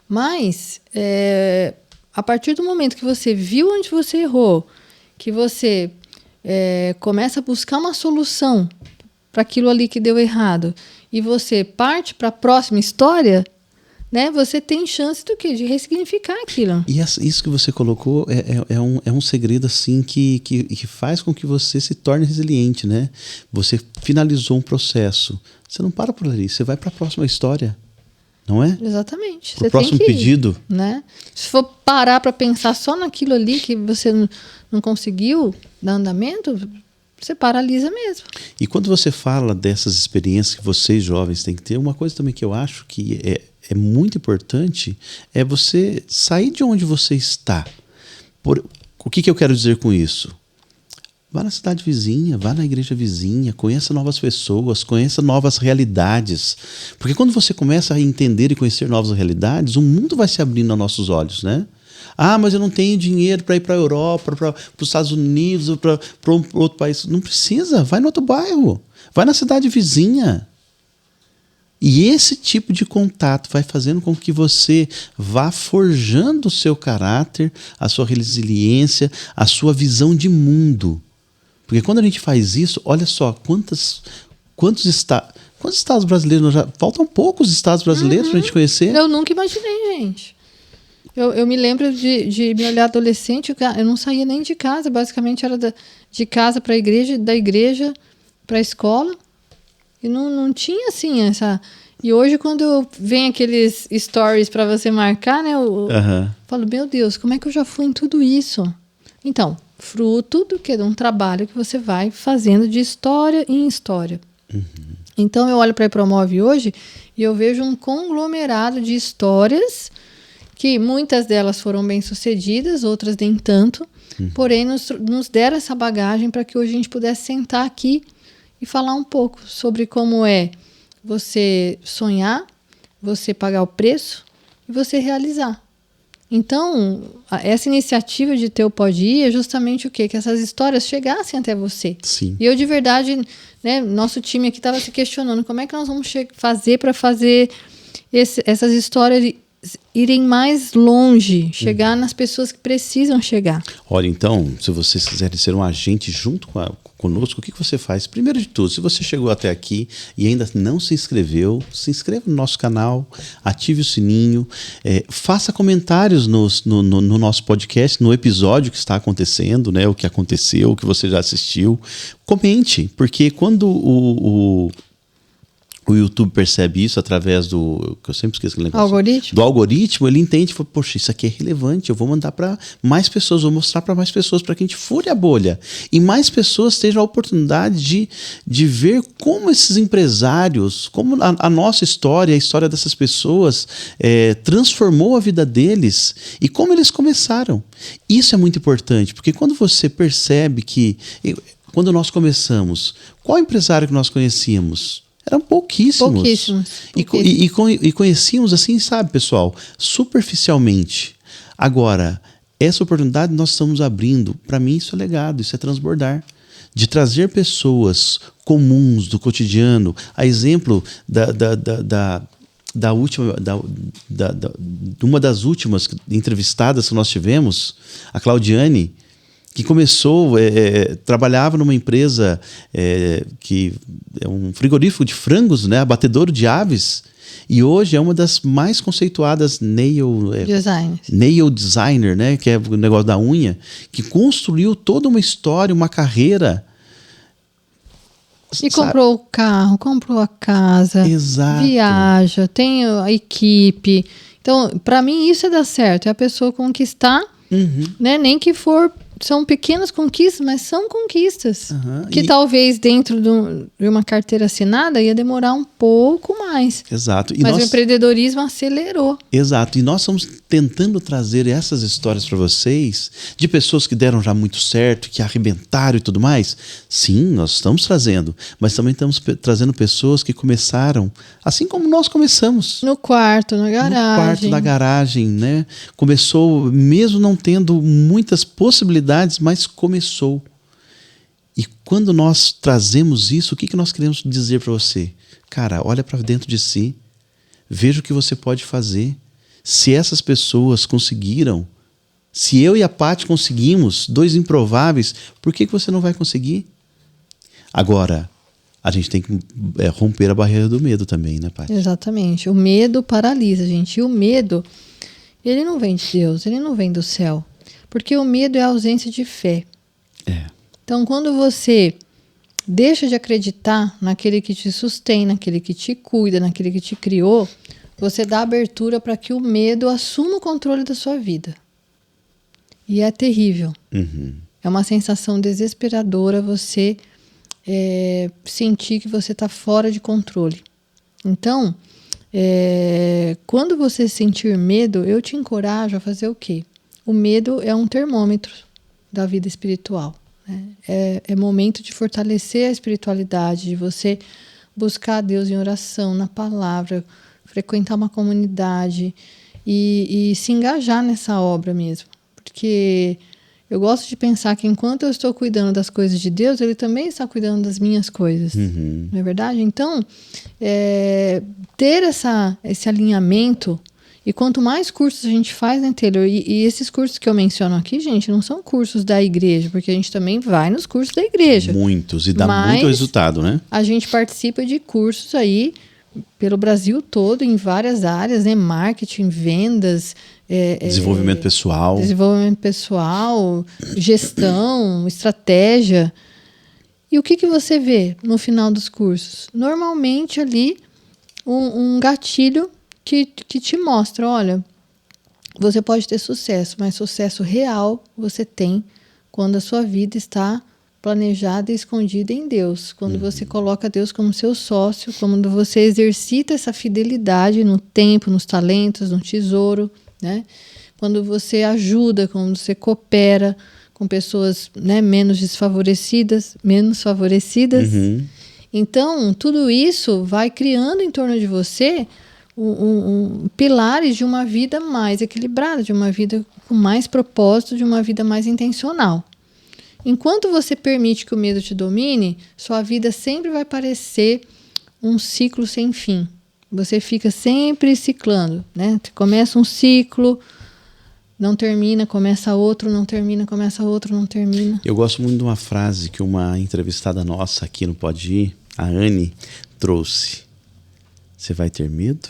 Mas, a partir do momento que você viu onde você errou, que você começa a buscar uma solução para aquilo ali que deu errado, e você parte para a próxima história, né, você tem chance do quê? De ressignificar aquilo. E isso que você colocou é um segredo assim que faz com que você se torne resiliente, né? Você finalizou um processo, você não para por ali, você vai para a próxima história. Não é? Exatamente. O próximo pedido. Né? Se for parar para pensar só naquilo ali que você não conseguiu dar andamento, você paralisa mesmo. E quando você fala dessas experiências que vocês jovens têm que ter, uma coisa também que eu acho que é muito importante é você sair de onde você está. O que eu quero dizer com isso? Vá na cidade vizinha, vá na igreja vizinha, conheça novas pessoas, conheça novas realidades. Porque quando você começa a entender e conhecer novas realidades, o mundo vai se abrindo aos nossos olhos, né? Ah, mas eu não tenho dinheiro para ir para a Europa, para os Estados Unidos, ou para outro país. Não precisa, vai no outro bairro, vai na cidade vizinha. E esse tipo de contato vai fazendo com que você vá forjando o seu caráter, a sua resiliência, a sua visão de mundo. Porque quando a gente faz isso, olha só, quantos estados brasileiros já... Faltam poucos estados brasileiros para a gente conhecer. Eu nunca imaginei, gente. Eu me lembro de me olhar adolescente, eu não saía nem de casa, basicamente era de casa para a igreja, da igreja para a escola. E não tinha assim essa... E hoje, quando vem aqueles stories para você marcar, né? Eu falo, meu Deus, como é que eu já fui em tudo isso? Então, fruto do quê? De um trabalho que você vai fazendo de história em história. Então, eu olho para a Promove hoje e eu vejo um conglomerado de histórias que muitas delas foram bem-sucedidas, outras nem tanto, porém nos deram essa bagagem para que hoje a gente pudesse sentar aqui e falar um pouco sobre como é você sonhar, você pagar o preço e você realizar. Então, essa iniciativa de ter o Pode Ir é justamente o quê? Que essas histórias chegassem até você. Sim. E eu, de verdade, né, nosso time aqui estava se questionando como é que nós vamos fazer para fazer essas histórias irem mais longe, chegar nas pessoas que precisam chegar. Olha, então, se vocês quiserem ser um agente junto conosco, o que você faz? Primeiro de tudo, se você chegou até aqui e ainda não se inscreveu, se inscreva no nosso canal, ative o sininho, faça comentários no nosso podcast, no episódio que está acontecendo, né, o que aconteceu, o que você já assistiu. Comente, porque quando o YouTube percebe isso através do... que eu sempre esqueço aquele negócio. Algoritmo? Do algoritmo, ele entende e fala, poxa, isso aqui é relevante, eu vou mandar para mais pessoas, vou mostrar para mais pessoas, para que a gente fure a bolha. E mais pessoas tenham a oportunidade de ver como esses empresários, como a nossa história, a história dessas pessoas transformou a vida deles e como eles começaram. Isso é muito importante, porque quando você percebe que... quando nós começamos, qual empresário que nós conhecíamos? Eram pouquíssimos. E conhecíamos assim, sabe, pessoal, superficialmente. Agora, essa oportunidade nós estamos abrindo. Para mim, isso é legado, isso é transbordar. De trazer pessoas comuns do cotidiano, a exemplo uma das últimas entrevistadas que nós tivemos, a Claudiane, que começou, trabalhava numa empresa que é um frigorífico de frangos, né, abatedouro de aves, e hoje é uma das mais conceituadas nail designer, né, que é o negócio da unha, que construiu toda uma história, uma carreira. E comprou o carro, comprou a casa, exato, viaja, tem a equipe. Então, para mim, isso é dar certo. É a pessoa conquistar, né, nem que for... São pequenas conquistas, mas são conquistas. Que talvez dentro de uma carteira assinada ia demorar um pouco mais. Exato. Mas o empreendedorismo acelerou. Exato. E nós estamos tentando trazer essas histórias para vocês, de pessoas que deram já muito certo, que arrebentaram e tudo mais. Sim, nós estamos trazendo. Mas também estamos trazendo pessoas que começaram assim como nós começamos. No quarto, na garagem. No quarto da garagem, né? Começou, mesmo não tendo muitas possibilidades, mas começou. E quando nós trazemos isso, o que nós queremos dizer para você? Cara, olha para dentro de si, veja o que você pode fazer. Se essas pessoas conseguiram, se eu e a Paty conseguimos, dois improváveis, por que você não vai conseguir? Agora, a gente tem que romper a barreira do medo também, né, Paty? Exatamente. O medo paralisa, gente. E o medo, ele não vem de Deus, ele não vem do céu. Porque o medo é a ausência de fé. Então, quando você deixa de acreditar naquele que te sustém, naquele que te cuida, naquele que te criou, você dá abertura para que o medo assuma o controle da sua vida. E é terrível. É uma sensação desesperadora você sentir que você está fora de controle. Então, quando você sentir medo, eu te encorajo a fazer o quê? O medo é um termômetro da vida espiritual, né? É momento de fortalecer a espiritualidade, de você buscar a Deus em oração, na palavra, frequentar uma comunidade e se engajar nessa obra mesmo. Porque eu gosto de pensar que enquanto eu estou cuidando das coisas de Deus, Ele também está cuidando das minhas coisas. Não é verdade? Então, ter esse alinhamento. E quanto mais cursos a gente faz, né, Taylor? E esses cursos que eu menciono aqui, gente, não são cursos da igreja, porque a gente também vai nos cursos da igreja. Muitos, e dá muito resultado, né? A gente participa de cursos aí pelo Brasil todo, em várias áreas, né? Marketing, vendas... desenvolvimento pessoal, gestão, estratégia. E o que você vê no final dos cursos? Normalmente ali um gatilho que te mostra, olha, você pode ter sucesso, mas sucesso real você tem quando a sua vida está planejada e escondida em Deus. Quando você coloca Deus como seu sócio, quando você exercita essa fidelidade no tempo, nos talentos, no tesouro, né? Quando você ajuda, quando você coopera com pessoas, né, menos favorecidas. Então, tudo isso vai criando em torno de você pilares de uma vida mais equilibrada, de uma vida com mais propósito, de uma vida mais intencional. Enquanto você permite que o medo te domine, sua vida sempre vai parecer um ciclo sem fim. Você fica sempre ciclando, né? Começa um ciclo, não termina, começa outro, não termina, começa outro, não termina. Eu gosto muito de uma frase que uma entrevistada nossa aqui no Pode Ir, a Anne, trouxe. Você vai ter medo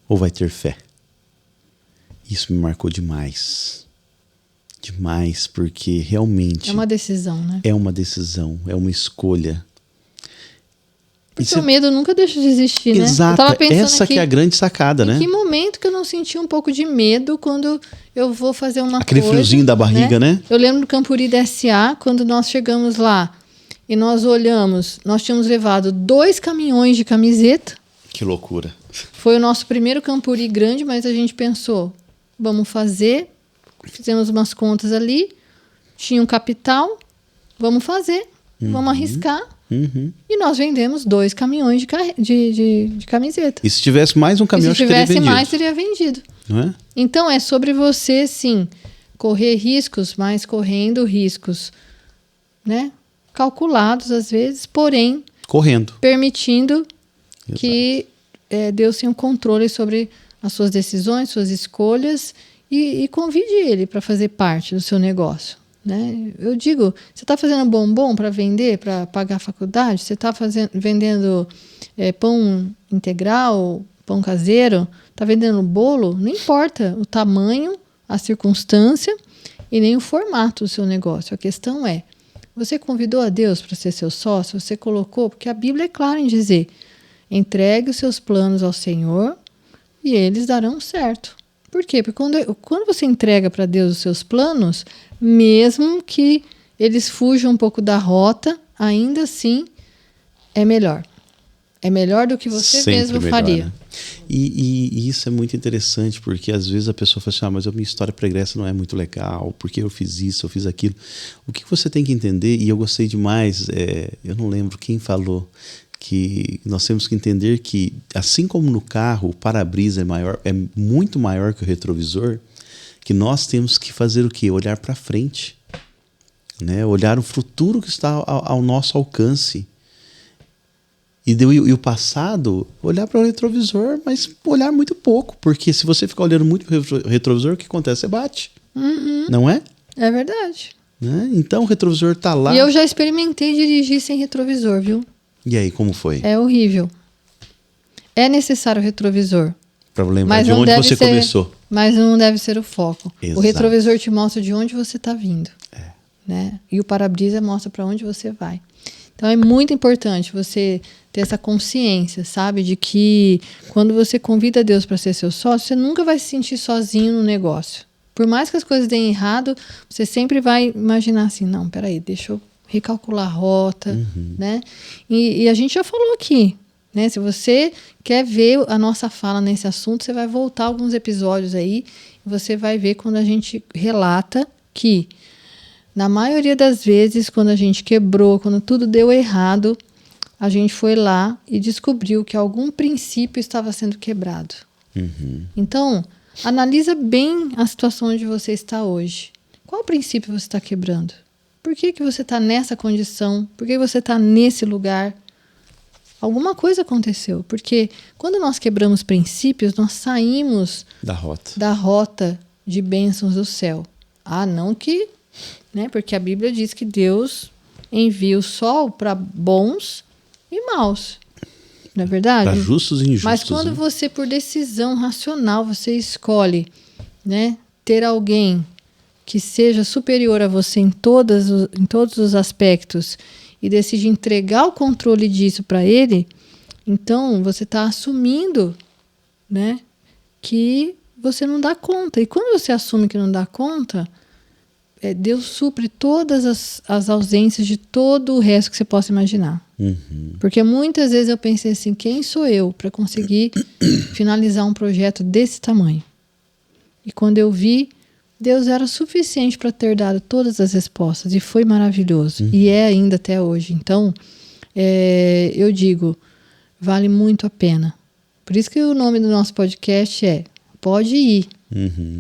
ou vai ter fé? Isso me marcou demais. Demais, porque realmente... É uma decisão, né? É uma decisão, é uma escolha. Porque o medo nunca deixa de existir, né? Exato, eu tava pensando essa aqui, que é a grande sacada, né? Em que momento que eu não senti um pouco de medo quando eu vou fazer uma Aquele coisa... friozinho da barriga, né? Eu lembro do Campuri da SA, quando nós chegamos lá e nós olhamos, nós tínhamos levado 2 caminhões de camiseta. Que loucura. Foi o nosso primeiro Campuri grande, mas a gente pensou, vamos fazer, fizemos umas contas ali, tinha um capital, vamos fazer, vamos arriscar. E nós vendemos 2 caminhões de camiseta. E se tivesse mais um caminhão, e se acho que teria tivesse vendido. mais, teria vendido. Não é? Então, é sobre você, sim, correr riscos, mas correndo riscos, né? Calculados, às vezes, porém... Correndo. Permitindo Exato. que Deus tenha um controle sobre as suas decisões, suas escolhas e convide Ele para fazer parte do seu negócio. Né? Eu digo, você está fazendo bombom para vender, para pagar a faculdade? Você está vendendo pão integral, pão caseiro? Está vendendo bolo? Não importa o tamanho, a circunstância e nem o formato do seu negócio. A questão é, você convidou a Deus para ser seu sócio? Você colocou? Porque a Bíblia é clara em dizer, entregue os seus planos ao Senhor e eles darão certo. Por quê? Porque quando você entrega para Deus os seus planos, mesmo que eles fujam um pouco da rota, ainda assim é melhor. É melhor do que você Sempre mesmo melhor, faria. né? E isso é muito interessante, porque às vezes a pessoa fala assim, mas a minha história pregressa não é muito legal, porque eu fiz isso, eu fiz aquilo. O que você tem que entender, e eu gostei demais, eu não lembro quem falou, que nós temos que entender que, assim como no carro o para-brisa é muito maior que o retrovisor, que nós temos que fazer o quê? Olhar para frente, né? Olhar o futuro que está ao nosso alcance. E o passado, olhar para o retrovisor, mas olhar muito pouco, porque se você ficar olhando muito para o retrovisor, o que acontece? Você bate, não é? É verdade. Né? Então o retrovisor está lá. E eu já experimentei dirigir sem retrovisor, viu? E aí, como foi? É horrível. É necessário o retrovisor. Para lembrar de onde você começou. Mas não deve ser o foco. Exato. O retrovisor te mostra de onde você está vindo. Né? E o para-brisa mostra para onde você vai. Então é muito importante você ter essa consciência, sabe? De que quando você convida Deus para ser seu sócio, você nunca vai se sentir sozinho no negócio. Por mais que as coisas deem errado, você sempre vai imaginar assim, não, peraí, deixa eu recalcular a rota, né? E a gente já falou aqui, né? Se você quer ver a nossa fala nesse assunto, você vai voltar alguns episódios aí e você vai ver quando a gente relata que na maioria das vezes, quando a gente quebrou, quando tudo deu errado, a gente foi lá e descobriu que algum princípio estava sendo quebrado. Então, analisa bem a situação onde você está hoje. Qual princípio você está quebrando? Por que você está nessa condição? Por que você está nesse lugar? Alguma coisa aconteceu. Porque quando nós quebramos princípios, nós saímos da rota de bênçãos do céu. Ah, não que... Né? Porque a Bíblia diz que Deus envia o sol para bons e maus. Não é verdade? Para justos e injustos. Mas quando você, por decisão racional, você escolhe, né, ter alguém que seja superior a você em todos os aspectos e decide entregar o controle disso para ele, então você está assumindo, né, que você não dá conta. E quando você assume que não dá conta, Deus supre todas as ausências de todo o resto que você possa imaginar. Porque muitas vezes eu pensei assim, quem sou eu para conseguir finalizar um projeto desse tamanho? E quando eu vi, Deus era suficiente para ter dado todas as respostas e foi maravilhoso. E é ainda até hoje. Então, eu digo, vale muito a pena. Por isso que o nome do nosso podcast é Pode Ir.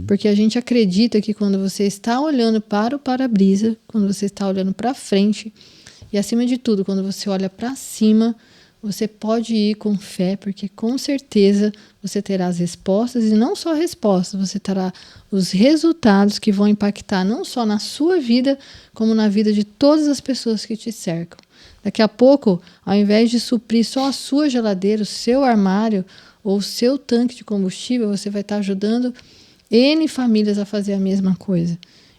Porque a gente acredita que quando você está olhando para o para-brisa, quando você está olhando para frente e, acima de tudo, quando você olha para cima, você pode ir com fé, porque com certeza você terá as respostas, e não só respostas, você terá os resultados que vão impactar não só na sua vida, como na vida de todas as pessoas que te cercam. Daqui a pouco, ao invés de suprir só a sua geladeira, o seu armário ou o seu tanque de combustível, você vai estar ajudando N famílias a fazer a mesma coisa.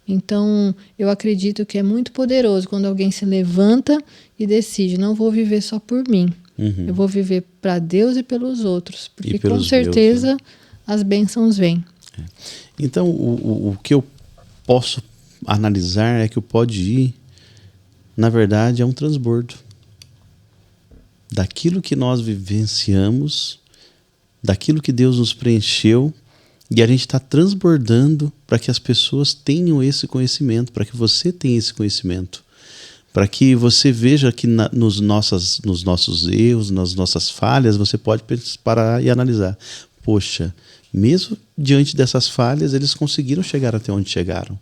Então, eu acredito que é muito poderoso quando alguém se levanta e decide, não vou viver só por mim. Eu vou viver para Deus e pelos outros. Porque com certeza meus, né? As bênçãos vêm. Então, o que eu posso analisar é que o Pode Ir, na verdade, é um transbordo. Daquilo que nós vivenciamos, daquilo que Deus nos preencheu, e a gente está transbordando para que as pessoas tenham esse conhecimento, para que você tenha esse conhecimento, para que você veja que nos nossos erros, nas nossas falhas, você pode parar e analisar. Poxa, mesmo diante dessas falhas, eles conseguiram chegar até onde chegaram.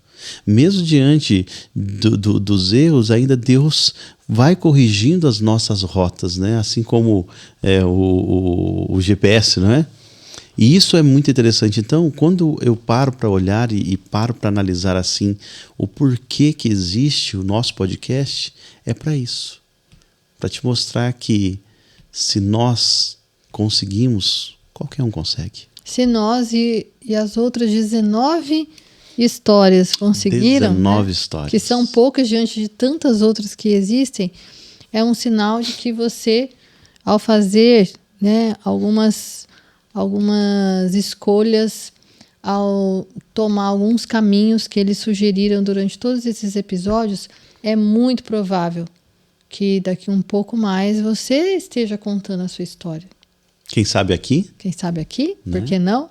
Mesmo diante dos erros, ainda Deus vai corrigindo as nossas rotas, né? Assim como o GPS, não é? E isso é muito interessante. Então, quando eu paro para olhar e paro para analisar assim o porquê que existe o nosso podcast, é para isso. Para te mostrar que se nós conseguimos, qualquer um consegue. Se nós e as outras 19 histórias conseguiram, 19 histórias. Que são poucas diante de tantas outras que existem, é um sinal de que você, ao fazer, né, algumas escolhas, ao tomar alguns caminhos que eles sugeriram durante todos esses episódios, é muito provável que daqui um pouco mais você esteja contando a sua história. Quem sabe aqui? Quem sabe aqui? Né? Por que não?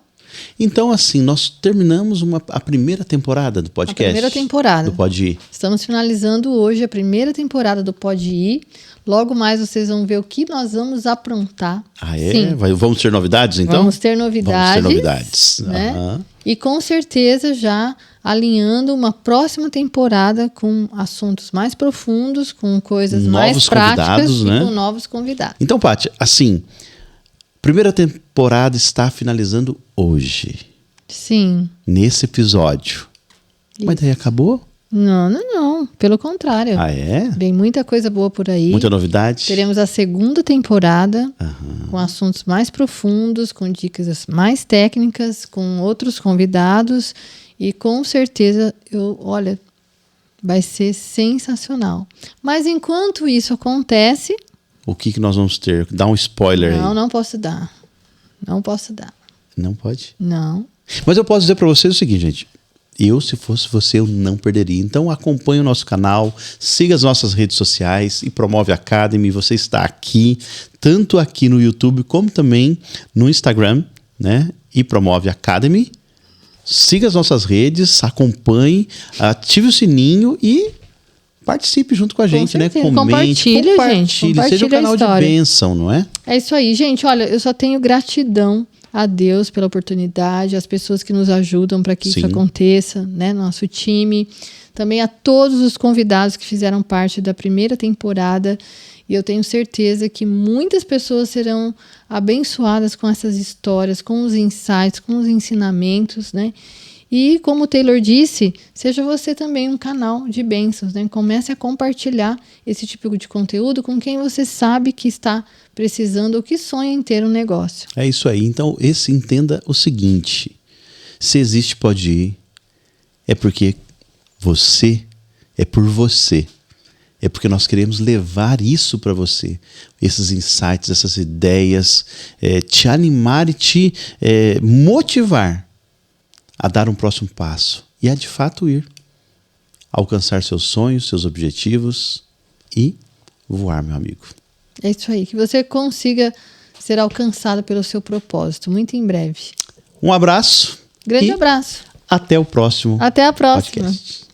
Então, assim, nós terminamos a primeira temporada do podcast. A primeira temporada. Do Pode Ir. Estamos finalizando hoje a primeira temporada do Pode Ir. Logo mais vocês vão ver o que nós vamos aprontar. Ah, é? Sim. Vamos ter novidades, então? Vamos ter novidades. Vamos ter novidades. Né? Uhum. E com certeza já alinhando uma próxima temporada com assuntos mais profundos, com coisas mais práticas e com novos convidados. Então, Paty, assim, primeira temporada está finalizando hoje. Sim. Nesse episódio. Isso. Mas daí acabou? Não. Pelo contrário. Ah, é? Vem muita coisa boa por aí. Muita novidade. Teremos a segunda temporada com assuntos mais profundos, com dicas mais técnicas, com outros convidados. E com certeza, vai ser sensacional. Mas enquanto isso acontece... O que nós vamos ter? Dá um spoiler aí. Não posso dar. Não posso dar. Não pode? Não. Mas eu posso dizer para vocês o seguinte, gente. Se fosse você, eu não perderia. Então acompanhe o nosso canal, siga as nossas redes sociais e Promove Academy. Você está aqui, tanto aqui no YouTube como também no Instagram, né? E Promove Academy. Siga as nossas redes, acompanhe, ative o sininho e participe junto com a gente, né? Comente, compartilhe, gente. Seja um canal de bênção, não é? É isso aí, gente. Olha, eu só tenho gratidão a Deus pela oportunidade, as pessoas que nos ajudam para que isso aconteça, né? Nosso time, também a todos os convidados que fizeram parte da primeira temporada. E eu tenho certeza que muitas pessoas serão abençoadas com essas histórias, com os insights, com os ensinamentos, né? E como o Taylor disse, seja você também um canal de bênçãos, né? Comece a compartilhar esse tipo de conteúdo com quem você sabe que está precisando ou que sonha em ter um negócio. É isso aí. Então, entenda o seguinte. Se existe Pode Ir, é porque é por você. É porque nós queremos levar isso para você. Esses insights, essas ideias, te animar e te motivar a dar um próximo passo e a de fato ir, alcançar seus sonhos, seus objetivos e voar, meu amigo. É isso aí, que você consiga ser alcançado pelo seu propósito, muito em breve. Um abraço. Grande abraço. Até o próximo. Até a próxima. Podcast.